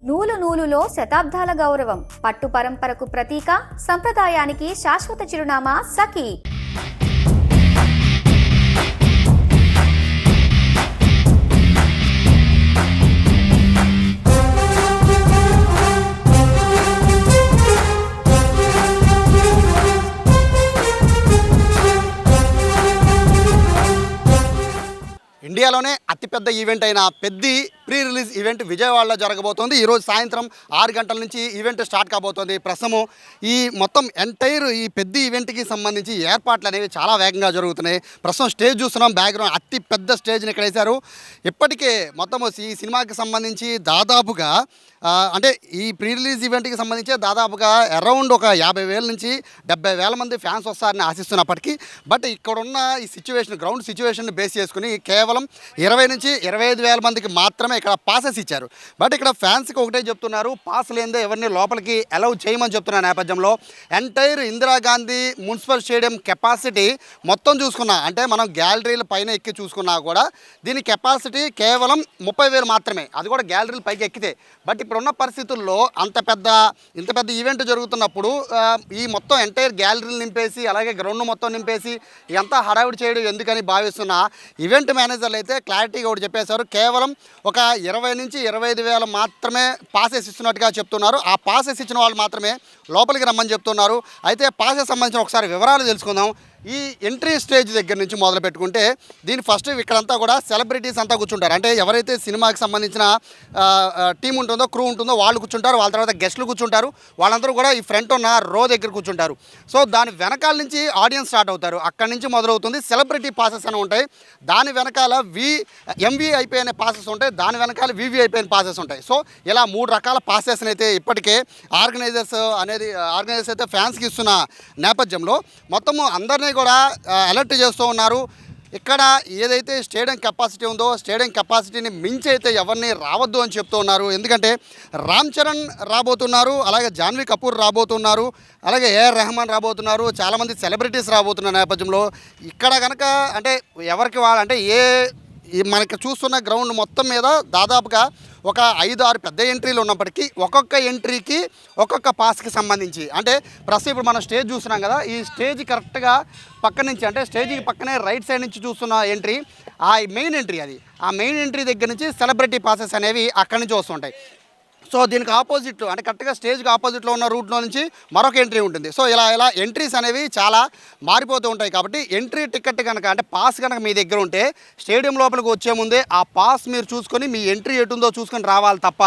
నూలు నూలులో శతాబ్దాల గౌరవం, పట్టు పరంపరకు ప్రతీక, సంప్రదాయానికి శాశ్వత చిరునామా సఖీ. ఇండియాలోనే అతిపెద్ద ఈవెంట్ అయిన పెద్ది ప్రీ రిలీజ్ ఈవెంట్ విజయవాడలో జరగబోతోంది. ఈరోజు సాయంత్రం 6 గంటల నుంచి ఈవెంట్ స్టార్ట్ కాబోతోంది. ప్రస్తుతం ఈ మొత్తం ఎంటైర్ ఈ పెద్ది ఈవెంట్కి సంబంధించి ఏర్పాట్లు అనేవి చాలా వేగంగా జరుగుతున్నాయి. ప్రస్తుతం స్టేజ్ చూస్తున్నాం, బ్యాక్గ్రౌండ్ అతి పెద్ద స్టేజ్ని ఇక్కడ వేశారు. ఇప్పటికే మొత్తం ఈ సినిమాకి సంబంధించి దాదాపుగా అంటే ఈ ప్రీ రిలీజ్ ఈవెంట్కి సంబంధించి దాదాపుగా అరౌండ్ ఒక 50,000 నుంచి 70,000 మంది ఫ్యాన్స్ వస్తారని ఆశిస్తున్నప్పటికీ బట్ ఇక్కడున్న ఈ సిచ్యువేషన్ గ్రౌండ్ సిచ్యువేషన్ బేస్ చేసుకుని కేవలం 20 నుంచి 25,000 మందికి మాత్రమే ఇక్కడ పాసెస్ ఇచ్చారు. బట్ ఇక్కడ ఫ్యాన్స్కి ఒకటే చెప్తున్నారు, పాస్ లేదే ఎవరిని లోపలికి అలౌ చేయమని చెప్తున్న నేపథ్యంలో entire Indira Gandhi municipal stadium capacity మొత్తం చూసుకున్నా, అంటే మనం గ్యాలరీల పైన ఎక్కి చూసుకున్నా కూడా దీని కెపాసిటీ కేవలం 30,000 మాత్రమే, అది కూడా గ్యాలరీల పైకి ఎక్కితే. బట్ ఇప్పుడున్న పరిస్థితుల్లో ఇంత పెద్ద ఈవెంట్ జరుగుతున్నప్పుడు ఈ మొత్తం ఎంటైర్ గ్యాలరీలు నింపేసి అలాగే గ్రౌండ్ మొత్తం నింపేసి ఎంత హడావిడి చేయడం ఎందుకని భావిస్తున్న ఈవెంట్ మేనేజర్లు అయితే క్లారిటీగా ఒకటి చెప్పేశారు. కేవలం ఒక 20 నుంచి 25,000 మాత్రమే పాసెస్ ఇస్తున్నట్టుగా చెప్తున్నారు. ఆ పాసెస్ ఇచ్చిన వాళ్ళు మాత్రమే లోపలికి రమ్మని చెప్తున్నారు. అయితే పాసెస్ సంబంధించిన ఒకసారి వివరాలు తెలుసుకుందాం. ఈ ఎంట్రీ స్టేజ్ దగ్గర నుంచి మొదలు పెట్టుకుంటే దీని ఫస్ట్ ఇక్కడంతా కూడా సెలబ్రిటీస్ అంతా కూర్చుంటారు. అంటే ఎవరైతే సినిమాకి సంబంధించిన టీం ఉంటుందో, క్రూ ఉంటుందో వాళ్ళు కూర్చుంటారు. వాళ్ళ తర్వాత గెస్టులు కూర్చుంటారు. వాళ్ళందరూ కూడా ఈ ఫ్రంట్ ఉన్న రో దగ్గర కూర్చుంటారు. సో దాని వెనకాల నుంచి ఆడియన్స్ స్టార్ట్ అవుతారు. అక్కడి నుంచి మొదలవుతుంది సెలబ్రిటీ పాసెస్ అని ఉంటాయి. దాని వెనకాల ఎంవీఐపీ అనే పాసెస్ ఉంటాయి. దాని వెనకాల వీవీఐపీ అనే పాసెస్ ఉంటాయి. సో ఇలా 3 రకాల పాసెస్ని అయితే ఇప్పటికే ఆర్గనైజర్స్ అయితే ఫ్యాన్స్కి ఇస్తున్న నేపథ్యంలో మొత్తము అందరినీ కూడా అలర్ట్ చేస్తూ ఉన్నారు. ఇక్కడ ఏదైతే స్టేడియం కెపాసిటీ ఉందో స్టేడియం కెపాసిటీని మించి అయితే ఎవరిని రావద్దు అని చెప్తూ ఉన్నారు. ఎందుకంటే రామ్ చరణ్ రాబోతున్నారు, అలాగే జాన్వీ కపూర్ రాబోతున్నారు, అలాగే ఏఆర్ రెహమాన్ రాబోతున్నారు, చాలామంది సెలబ్రిటీస్ రాబోతున్న నేపథ్యంలో ఇక్కడ కనుక అంటే ఎవరికి అంటే మనకి చూస్తున్న గ్రౌండ్ మొత్తం మీద దాదాపుగా ఒక 5-6 పెద్ద ఎంట్రీలు ఉన్నప్పటికీ ఒక్కొక్క ఎంట్రీకి ఒక్కొక్క పాస్కి సంబంధించి అంటే ప్రస్తుతం ఇప్పుడు మనం స్టేజ్ చూస్తున్నాం కదా, ఈ స్టేజ్ కరెక్ట్గా పక్క నుంచి అంటే స్టేజ్కి పక్కనే రైట్ సైడ్ నుంచి చూస్తున్న ఎంట్రీ ఆ మెయిన్ ఎంట్రీ. ఆ మెయిన్ ఎంట్రీ దగ్గర నుంచి సెలబ్రిటీ పాసెస్ అనేవి అక్కడి నుంచి వస్తుంటాయి. సో దీనికి ఆపోజిట్లో అంటే కరెక్ట్గా స్టేజ్కి ఆపోజిట్లో ఉన్న రూట్లో నుంచి మరొక ఎంట్రీ ఉంటుంది. సో ఇలా ఎంట్రీస్ అనేవి చాలా మారిపోతూ ఉంటాయి. కాబట్టి ఎంట్రీ టికెట్ కనుక అంటే పాస్ కనుక మీ దగ్గర ఉంటే స్టేడియం లోపలికి వచ్చే ముందే ఆ పాస్ మీరు చూసుకొని మీ ఎంట్రీ ఎటుందో చూసుకొని రావాలి తప్ప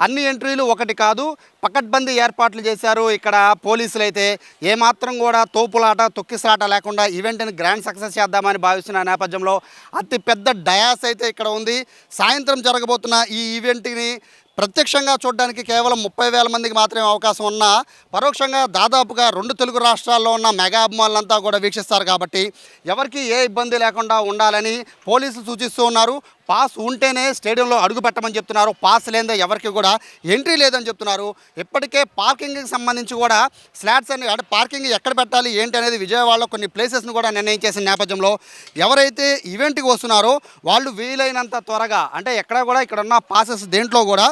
అన్ని ఎంట్రీలు ఒకటి కాదు. పకడ్బందీ ఏర్పాట్లు చేశారు ఇక్కడ పోలీసులు అయితే. ఏమాత్రం కూడా తోపులాట తొక్కిసలాట లేకుండా ఈవెంట్ని గ్రాండ్ సక్సెస్ చేద్దామని భావిస్తున్న నేపథ్యంలో అతి పెద్ద డయాస్ అయితే ఇక్కడ ఉంది. సాయంత్రం జరగబోతున్న ఈ ఈవెంట్ని ప్రత్యక్షంగా చూడడానికి కేవలం 30,000 మందికి మాత్రమే అవకాశం ఉన్నా పరోక్షంగా దాదాపుగా 2 తెలుగు రాష్ట్రాల్లో ఉన్న మెగా అభిమానులంతా కూడా వీక్షిస్తారు. కాబట్టి ఎవరికి ఏ ఇబ్బంది లేకుండా ఉండాలని పోలీసులు సూచిస్తూ ఉన్నారు. పాస్ ఉంటేనే స్టేడియంలో అడుగు పెట్టమని చెప్తున్నారు. పాస్ లేదే ఎవరికి కూడా ఎంట్రీ లేదని చెప్తున్నారు. ఇప్పటికే పార్కింగ్కి సంబంధించి కూడా స్లాట్స్ అని అంటే పార్కింగ్ ఎక్కడ పెట్టాలి ఏంటి అనేది విజయవాడలో కొన్ని ప్లేసెస్ని కూడా నిర్ణయించేసిన నేపథ్యంలో ఎవరైతే ఈవెంట్కి వస్తున్నారో వాళ్ళు వీలైనంత త్వరగా అంటే ఎక్కడ కూడా ఇక్కడ ఉన్న పాసెస్ దేంట్లో కూడా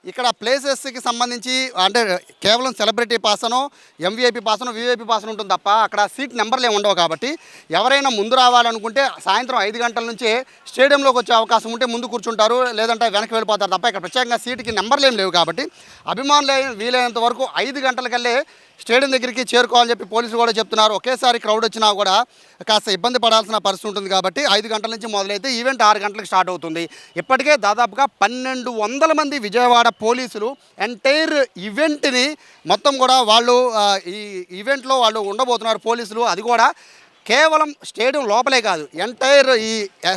ఇక్కడ ప్లేసెస్కి సంబంధించి అంటే కేవలం సెలబ్రిటీ పాసనో ఎంవీఐపీ పాసనో వీవీఐపీ పాసన ఉంటుంది తప్ప అక్కడ సీట్ నెంబర్లు ఏమి ఉండవు. కాబట్టి ఎవరైనా ముందు రావాలనుకుంటే సాయంత్రం 5 గంటల నుంచే స్టేడియంలోకి వచ్చే అవకాశం ఉంటే ముందు కూర్చుంటారు, లేదంటే వెనక్కి వెళ్ళిపోతారు తప్ప ఇక్కడ ప్రత్యేకంగా సీటుకి నెంబర్లు ఏం లేవు. కాబట్టి అభిమానులు వీలైనంత వరకు 5 గంటలకల్లే స్టేడియం దగ్గరికి చేరుకోవాలని చెప్పి పోలీసులు కూడా చెప్తున్నారు. ఒకేసారి క్రౌడ్ వచ్చినా కూడా కాస్త ఇబ్బంది పడాల్సిన పరిస్థితి ఉంటుంది. కాబట్టి 5 గంటల నుంచి మొదలైతే ఈవెంట్ 6 గంటలకు స్టార్ట్ అవుతుంది. ఇప్పటికే దాదాపుగా 1,200 మంది విజయవాడ పోలీసులు ఎంటైర్ ఈవెంట్ని మొత్తం కూడా వాళ్ళు ఈ ఈవెంట్లో వాళ్ళు ఉండబోతున్నారు పోలీసులు. అది కూడా కేవలం స్టేడియం లోపలే కాదు, ఎంటైర్ ఈ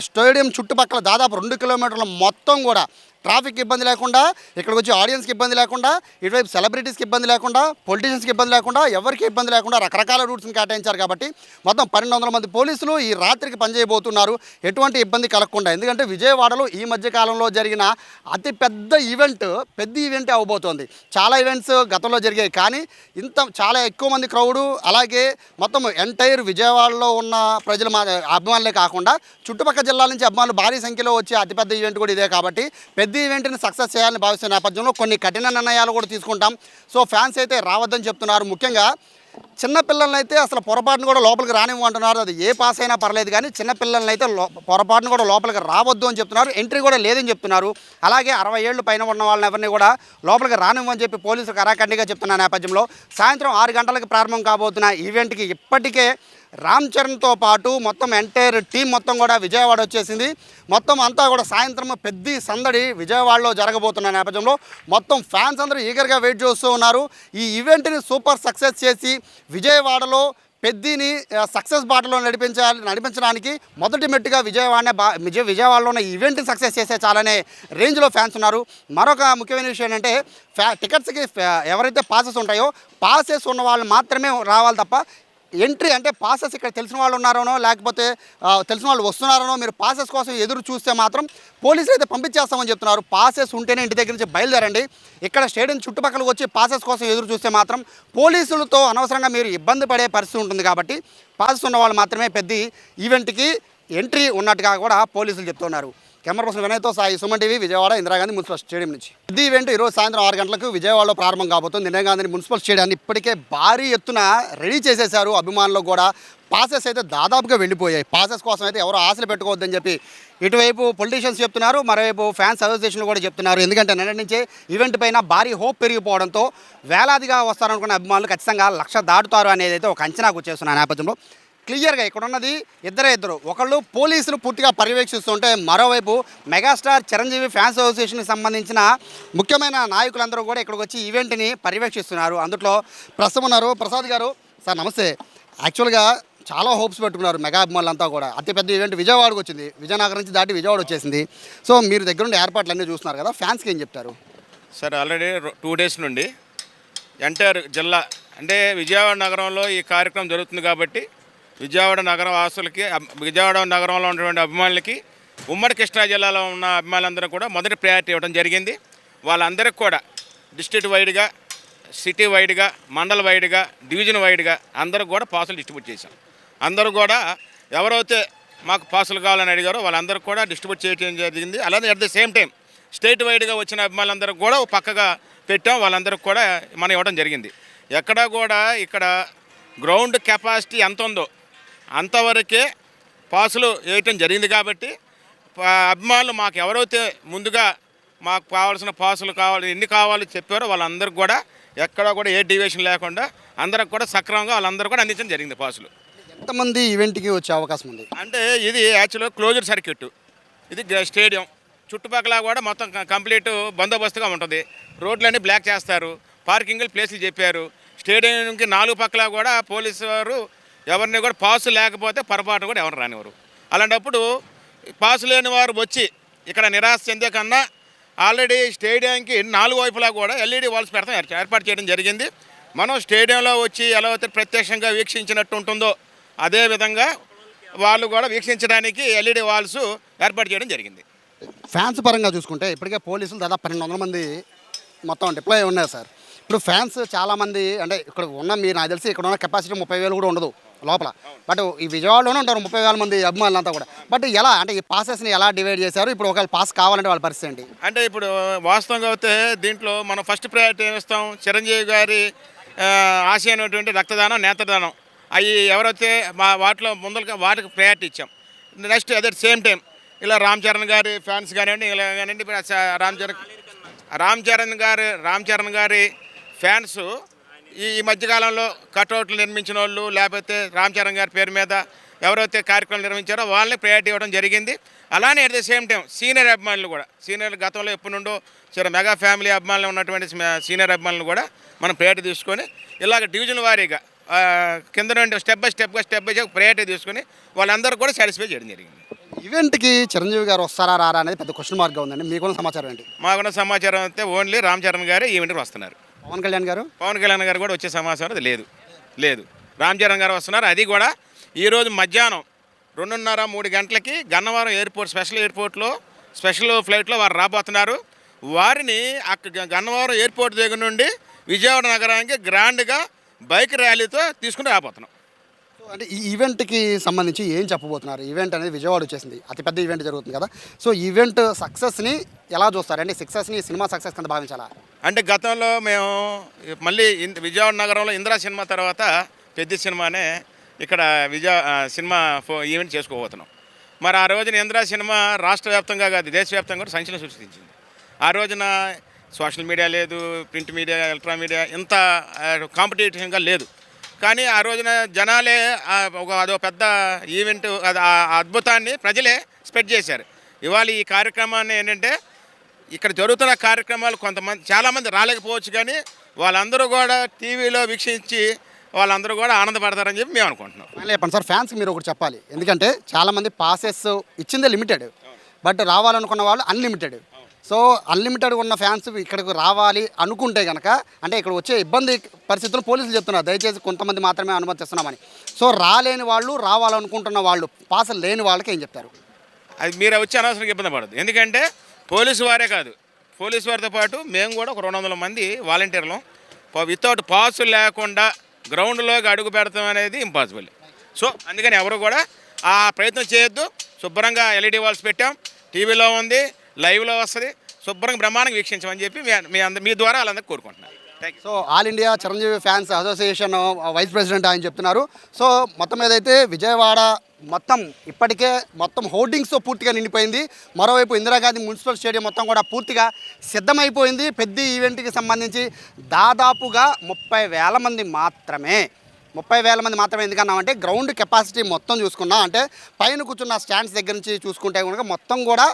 స్టేడియం చుట్టుపక్కల దాదాపు 2 కిలోమీటర్ల మొత్తం కూడా ట్రాఫిక్ ఇబ్బంది లేకుండా, ఇక్కడికి వచ్చి ఆడియన్స్కి ఇబ్బంది లేకుండా, ఇటువైపు సెలబ్రిటీస్కి ఇబ్బంది లేకుండా, పొలిటీషియన్స్కి ఇబ్బంది లేకుండా, ఎవరికి ఇబ్బంది లేకుండా రకరకాల రూట్స్ని కేటాయించారు. కాబట్టి మొత్తం 1,200 మంది పోలీసులు ఈ రాత్రికి పనిచేయబోతున్నారు ఎటువంటి ఇబ్బంది కలగకుండా. ఎందుకంటే విజయవాడలో ఈ మధ్యకాలంలో జరిగిన అతి పెద్ద ఈవెంటే అవబోతోంది. చాలా ఈవెంట్స్ గతంలో జరిగాయి, కానీ చాలా ఎక్కువ మంది క్రౌడు, అలాగే మొత్తం ఎంటైర్ విజయవాడలో ఉన్న ప్రజల అభిమానులే కాకుండా చుట్టుపక్కల జిల్లాల నుంచి అభిమానులు భారీ సంఖ్యలో వచ్చే అతిపెద్ద ఈవెంట్ కూడా ఇదే. కాబట్టి పెద్ద ఈవెంట్ని సక్సెస్ చేయాలని భావిస్తున్న నేపథ్యంలో కొన్ని కఠిన నిర్ణయాలు కూడా తీసుకుంటాం. సో ఫ్యాన్స్ అయితే రావద్దని చెప్తున్నారు. ముఖ్యంగా చిన్నపిల్లల్ని అయితే అసలు పొరపాటును కూడా లోపలికి రానివ్వమంటున్నారు. అది ఏ పాస్ అయినా పర్లేదు, కానీ చిన్నపిల్లల్ని అయితే పొరపాటును కూడా లోపలికి రావద్దు అని చెప్తున్నారు. ఎంట్రీ కూడా లేదని చెప్తున్నారు. అలాగే 60 ఏళ్ళు పైన ఉన్న వాళ్ళని ఎవరిని కూడా లోపలికి రానివ్వని చెప్పి పోలీసులు కరాఖండిగా చెప్తున్న నేపథ్యంలో సాయంత్రం 6 గంటలకు ప్రారంభం కాబోతున్న ఈవెంట్కి ఇప్పటికే రామ్ చరణ్తో పాటు మొత్తం ఎంటైర్ టీం మొత్తం కూడా విజయవాడ వచ్చేసింది. మొత్తం అంతా కూడా సాయంత్రం పెద్ద సందడి విజయవాడలో జరగబోతున్న నేపథ్యంలో మొత్తం ఫ్యాన్స్ అందరూ ఈగర్గా వెయిట్ చేస్తూ ఉన్నారు. ఈ ఈవెంట్ని సూపర్ సక్సెస్ చేసి విజయవాడలో పెద్దిని సక్సెస్ బాటలో నడిపించడానికి మొదటి మెట్టుగా విజయవాడలో ఉన్న ఈవెంట్ని సక్సెస్ చేసే చాలనే రేంజ్లో ఫ్యాన్స్ ఉన్నారు. మరొక ముఖ్యమైన విషయం ఏంటంటే టికెట్స్కి ఎవరైతే పాసెస్ ఉంటాయో పాసెస్ ఉన్న వాళ్ళు మాత్రమే రావాలి తప్ప ఎంట్రీ అంటే పాసెస్ ఇక్కడ తెలిసిన వాళ్ళు ఉన్నారనో లేకపోతే తెలిసిన వాళ్ళు వస్తున్నారనో మీరు పాసెస్ కోసం ఎదురు చూస్తే మాత్రం పోలీసులు అయితే పంపించేస్తామని చెప్తున్నారు. పాసెస్ ఉంటేనే ఇంటి దగ్గర నుంచి బయలుదేరండి. ఇక్కడ స్టేడియం చుట్టుపక్కలకు వచ్చి పాసెస్ కోసం ఎదురు చూస్తే మాత్రం పోలీసులతో అనవసరంగా మీరు ఇబ్బంది పడే పరిస్థితి ఉంటుంది. కాబట్టి పాసెస్ ఉన్న వాళ్ళు మాత్రమే పెద్ద ఈవెంట్కి ఎంట్రీ ఉన్నట్టుగా కూడా పోలీసులు చెప్తున్నారు. కెమెరా పర్సన్ వినయ్తో Sai, Suman TV, Vijayawada Indira Gandhi municipal stadium నుంచి. ఇది ఈవెంట్ ఈరోజు సాయంత్రం 6 గంటలకు విజయవాడలో ప్రారంభం కాబోతుంది. ఇందిరాగాంధీ మున్సిపల్ స్టేడియాన్ని ఇప్పటికే భారీ ఎత్తున రెడీ చేసేశారు. అభిమానులకు కూడా పాసెస్ అయితే దాదాపుగా వెళ్ళిపోయాయి. పాసెస్ కోసం అయితే ఎవరు ఆశలు పెట్టుకోవద్దని చెప్పి ఇటువైపు పొలిటీషియన్స్ చెప్తున్నారు, మరోవైపు ఫ్యాన్స్ అసోసియేషన్లు కూడా చెప్తున్నారు. ఎందుకంటే నిన్నటి నుంచే ఈవెంట్ పైన భారీ హోప్ పెరిగిపోవడంతో వేలాదిగా వస్తారనుకున్న అభిమానులు ఖచ్చితంగా 1,00,000 దాటుతారు అనేది అయితే ఒక అంచనాకు వచ్చేస్తున్న నేపథ్యంలో క్లియర్గా ఇక్కడ ఉన్నది ఇద్దరు. ఒకళ్ళు పోలీసులు పూర్తిగా పర్యవేక్షిస్తుంటే మరోవైపు మెగాస్టార్ చిరంజీవి ఫ్యాన్స్ అసోసియేషన్కి సంబంధించిన ముఖ్యమైన నాయకులందరూ కూడా ఇక్కడికి వచ్చి ఈవెంట్ని పర్యవేక్షిస్తున్నారు. అందులో ప్రస్తుతం ఉన్నారు ప్రసాద్ గారు. సార్ నమస్తే. యాక్చువల్గా చాలా హోప్స్ పెట్టుకున్నారు మెగా అభిమానులంతా కూడా. అతిపెద్ద ఈవెంట్ విజయవాడకు వచ్చింది, విజయనగరం నుంచి దాటి విజయవాడ వచ్చేసింది. సో మీరు దగ్గర నుండి ఏర్పాట్లు అన్నీ చూస్తున్నారు కదా, ఫ్యాన్స్కి ఏం చెప్తారు? సార్ ఆల్రెడీ 2 డేస్ నుండి ఎంటైర్ జిల్లా అంటే విజయవాడ నగరంలో ఈ కార్యక్రమం జరుగుతుంది కాబట్టి విజయవాడ నగర వాసులకి, విజయవాడ నగరంలో ఉన్నటువంటి అభిమానులకి, ఉమ్మడి కృష్ణా జిల్లాలో ఉన్న అభిమానులందరూ కూడా మొదటి ప్రయారిటీ ఇవ్వడం జరిగింది. వాళ్ళందరికీ కూడా డిస్ట్రిక్ట్ వైడ్గా, సిటీ వైడ్గా, మండల వైడ్గా, డివిజన్ వైడ్గా అందరూ కూడా పాసులు డిస్ట్రిబ్యూట్ చేశాం. అందరూ కూడా ఎవరైతే మాకు పాసులు కావాలని అడిగారో వాళ్ళందరూ కూడా డిస్ట్రిబ్యూట్ చేయడం జరిగింది. అలాగే at the same time state వైడ్గా వచ్చిన అభిమానులందరూ కూడా పక్కగా పెట్టాం. వాళ్ళందరికీ కూడా మనం ఇవ్వడం జరిగింది. ఎక్కడా కూడా ఇక్కడ గ్రౌండ్ కెపాసిటీ ఎంత ఉందో అంతవరకే పాసులు వేయటం జరిగింది. కాబట్టి అభిమానులు మాకు ఎవరైతే ముందుగా మాకు కావాల్సిన పాసులు ఎన్ని కావాలో చెప్పారో వాళ్ళందరికీ కూడా ఎక్కడా కూడా ఏ డివియేషన్ లేకుండా అందరికి కూడా సక్రమంగా వాళ్ళందరూ కూడా అందించడం జరిగింది పాసులు. ఎంతమంది ఈవెంట్కి వచ్చే అవకాశం ఉంది? అంటే ఇది యాక్చువల్గా క్లోజర్ సర్క్యూట్. ఇది స్టేడియం చుట్టుపక్కల కూడా మొత్తం కంప్లీట్ బందోబస్తుగా ఉంటుంది. రోడ్లన్నీ బ్లాక్ చేస్తారు, పార్కింగ్ ప్లేసులు చెప్పారు. స్టేడియంకి 4 పక్కల కూడా పోలీసు వారు ఎవరిని కూడా పాసు లేకపోతే పొరపాటు కూడా ఎవరు రానివారు. అలాంటప్పుడు పాసు లేని వారు వచ్చి ఇక్కడ నిరాశ చెందే కన్నా ఆల్రెడీ స్టేడియంకి 4 వైపులా కూడా ఎల్ఈడి వాల్స్ పెడతాం ఏర్పాటు చేయడం జరిగింది. మనం స్టేడియంలో వచ్చి ఎలా అయితే ప్రత్యక్షంగా వీక్షించినట్టు ఉంటుందో అదేవిధంగా వాళ్ళు కూడా వీక్షించడానికి ఎల్ఈడి వాల్స్ ఏర్పాటు చేయడం జరిగింది. ఫ్యాన్స్ పరంగా చూసుకుంటే ఇప్పటికే పోలీసులు దాదాపు 1200 మంది మొత్తం డిప్లాయ్ ఉన్నారు సార్. ఇప్పుడు ఫ్యాన్స్ చాలామంది అంటే ఇక్కడ ఉన్న మీరు నాకు తెలిసి ఇక్కడ ఉన్న కెపాసిటీ 30,000 కూడా ఉండదు లోపల. బట్ ఈ విజయవాడలోనే ఉంటారు 30,000 మంది అభిమానులంతా కూడా. బట్ ఎలా అంటే ఈ పాసెస్ని ఎలా డివైడ్ చేశారు? ఇప్పుడు ఒకవేళ పాస్ కావాలంటే వాళ్ళ పరిస్థితి ఏంటి? అంటే ఇప్పుడు వాస్తవంగా అయితే దీంట్లో మనం ఫస్ట్ ప్రయారిటీ ఏమిస్తాం, చిరంజీవి గారి ఆశయం అనేటువంటి రక్తదానం, నేత్రదానం అవి ఎవరైతే వాటిలో ముందరగా వాటికి ప్రయారిటీ ఇచ్చాం. నెక్స్ట్ అదే సేమ్ టైం ఇలా రామ్ చరణ్ గారి ఫ్యాన్స్ కానివ్వండి, ఇలా కానివ్వండి, రామ్ చరణ్ గారి ఫ్యాన్స్ ఈ మధ్యకాలంలో కట్అవుట్లు నిర్మించిన వాళ్ళు లేకపోతే రామ్ చరణ్ గారి పేరు మీద ఎవరైతే కార్యక్రమాలు నిర్వహించారో వాళ్ళని ప్రయారిటీ ఇవ్వడం జరిగింది. అలానే at the same time senior అభిమానులు కూడా, సీనియర్ గతంలో ఎప్పటి నుండో మెగా ఫ్యామిలీ అభిమానులు ఉన్నటువంటి సీనియర్ అభిమానులు కూడా మనం ప్రయారిటీ తీసుకొని ఇలాగ డివిజన్ వారీగా కింద నుండి స్టెప్ బై స్టెప్ ప్రయారిటీ తీసుకొని వాళ్ళందరూ కూడా సాటిస్ఫై చేయడం జరిగింది. ఈవెంట్కి చిరంజీవి గారు వస్తారా రారా అనేది పెద్ద క్వశ్చన్ మార్క్గా ఉందండి. మీకున్న సమాచారం ఏంటి? మాకున్న సమాచారం అయితే ఓన్లీ రామ్ చరణ్ గారు ఈవెంట్కి వస్తున్నారు. పవన్ కళ్యాణ్ గారు కూడా వచ్చే సమాచారం లేదు. రామ్ చరణ్ గారు వస్తున్నారు. అది కూడా ఈరోజు మధ్యాహ్నం 2:30-3 గంటలకి గన్నవరం ఎయిర్పోర్ట్ స్పెషల్ ఫ్లైట్లో వారు రాబోతున్నారు. వారిని గన్నవరం ఎయిర్పోర్ట్ దగ్గర నుండి విజయవాడ నగరానికి గ్రాండ్గా బైక్ ర్యాలీతో తీసుకుని రాబోతున్నాం. అంటే ఈ ఈవెంట్కి సంబంధించి ఏం చెప్పబోతున్నారు? ఈవెంట్ అనేది విజయవాడ వచ్చేసింది, అతిపెద్ద ఈవెంట్ జరుగుతుంది కదా. సో ఈవెంట్ సక్సెస్ని ఎలా చూస్తారు? అంటే సక్సెస్ని సినిమా సక్సెస్ కింద భావించాలా? అంటే గతంలో మేము మళ్ళీ విజయవాడ నగరంలో ఇందిరా సినిమా తర్వాత పెద్ద సినిమానే ఇక్కడ సినిమా ఈవెంట్ చేసుకోబోతున్నాం. మరి ఆ రోజున ఇందిరా సినిమా రాష్ట్ర వ్యాప్తంగా కాదు, దేశవ్యాప్తంగా కూడా సంచలనం సృష్టించింది. ఆ రోజున సోషల్ మీడియా లేదు, ప్రింట్ మీడియా, ఎలక్ట్రానిక్ మీడియా ఇంత కాంపిటేటివ్గా లేదు. కానీ ఆ రోజున జనాలే అదో పెద్ద ఈవెంట్, ఆ అద్భుతాన్ని ప్రజలే స్ప్రెడ్ చేశారు. ఇవాళ ఈ కార్యక్రమాన్ని ఏంటంటే ఇక్కడ జరుగుతున్న కార్యక్రమాలు చాలామంది రాలేకపోవచ్చు, కానీ వాళ్ళందరూ కూడా టీవీలో వీక్షించి వాళ్ళందరూ కూడా ఆనందపడతారని చెప్పి మేము అనుకుంటున్నాం. చెప్పండి సార్, ఫ్యాన్స్కి మీరు ఒకటి చెప్పాలి. ఎందుకంటే చాలామంది పాసెస్ ఇచ్చిందే లిమిటెడ్, బట్ రావాలనుకున్న వాళ్ళు అన్లిమిటెడ్. సో అన్లిమిటెడ్ ఉన్న ఫ్యాన్స్ ఇక్కడికి రావాలి అనుకుంటే కనుక, అంటే ఇక్కడ వచ్చే ఇబ్బంది పరిస్థితులు పోలీసులు చెప్తున్నారు, దయచేసి కొంతమంది మాత్రమే అనుమతిస్తున్నామని. సో రాలేని వాళ్ళు, రావాలనుకుంటున్న వాళ్ళు, పాసులు లేని వాళ్ళకి ఏం చెప్తారు? అది మీరు వచ్చి అనవసరంగా ఇబ్బంది పడదు. ఎందుకంటే పోలీసు వారే కాదు, పోలీసు వారితో పాటు మేము కూడా ఒక 200 మంది వాలంటీర్లు వితౌట్ పాసులు లేకుండా గ్రౌండ్లోకి అడుగు పెడతాం అనేది ఇంపాసిబుల్. సో అందుకని ఎవరు కూడా ఆ ప్రయత్నం చేయొద్దు. శుభ్రంగా ఎల్ఈడి వాల్స్ పెట్టాం, టీవీలో ఉంది, లైవ్లో వస్తుంది, శుభ్రంగా బ్రహ్మాండంగా వీక్షించమని చెప్పి మీ ద్వారా వాళ్ళందరికీ కోరుకుంటున్నాను. So all India Chiranjeevi fans association vice president ఆయన చెప్తున్నారు. సో మొత్తం ఏదైతే విజయవాడ మొత్తం ఇప్పటికే మొత్తం హోర్డింగ్స్తో పూర్తిగా నిండిపోయింది. మరోవైపు ఇందిరాగాంధీ మున్సిపల్ స్టేడియం మొత్తం కూడా పూర్తిగా సిద్ధమైపోయింది. పెద్ద ఈవెంట్కి సంబంధించి దాదాపుగా 30,000 మంది మాత్రమే. 30,000 మంది మాత్రమే. ఎందుకన్నామంటే గ్రౌండ్ కెపాసిటీ మొత్తం చూసుకున్నా, అంటే పైన కూర్చున్న స్టాండ్స్ దగ్గర నుంచి చూసుకుంటే కనుక మొత్తం కూడా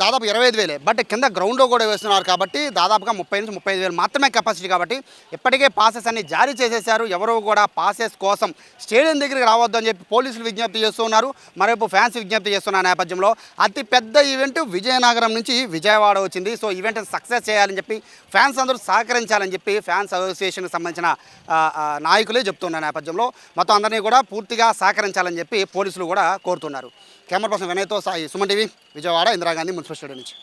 దాదాపు 25,000. బట్ కింద గ్రౌండ్లో కూడా వేస్తున్నారు కాబట్టి దాదాపుగా 30 నుంచి 35,000 మాత్రమే కెపాసిటీ. కాబట్టి ఇప్పటికే పాసెస్ అన్ని జారీ చేసేసారు. ఎవరు కూడా పాసెస్ కోసం స్టేడియం దగ్గరికి రావద్దు అని చెప్పి పోలీసులు విజ్ఞప్తి చేస్తున్నారు. మరోవైపు ఫ్యాన్స్ విజ్ఞప్తి చేస్తున్న నేపథ్యంలో అతి పెద్ద ఈవెంట్ విజయనగరం నుంచి విజయవాడ వచ్చింది. సో ఈవెంట్ సక్సెస్ చేయాలని చెప్పి ఫ్యాన్స్ అందరూ సహకరించాలని చెప్పి ఫ్యాన్స్ అసోసియేషన్కి సంబంధించిన నాయకులే చెప్తున్నారు. నేపథ్యంలో మొత్తం అందరినీ కూడా పూర్తిగా సహకరించాలని చెప్పి పోలీసులు కూడా కోరుతున్నారు. కెమెరా పర్సన్ వినయ్తో Sai, Suman TV, Vijayawada Indira Gandhi municipal stadium నుంచి.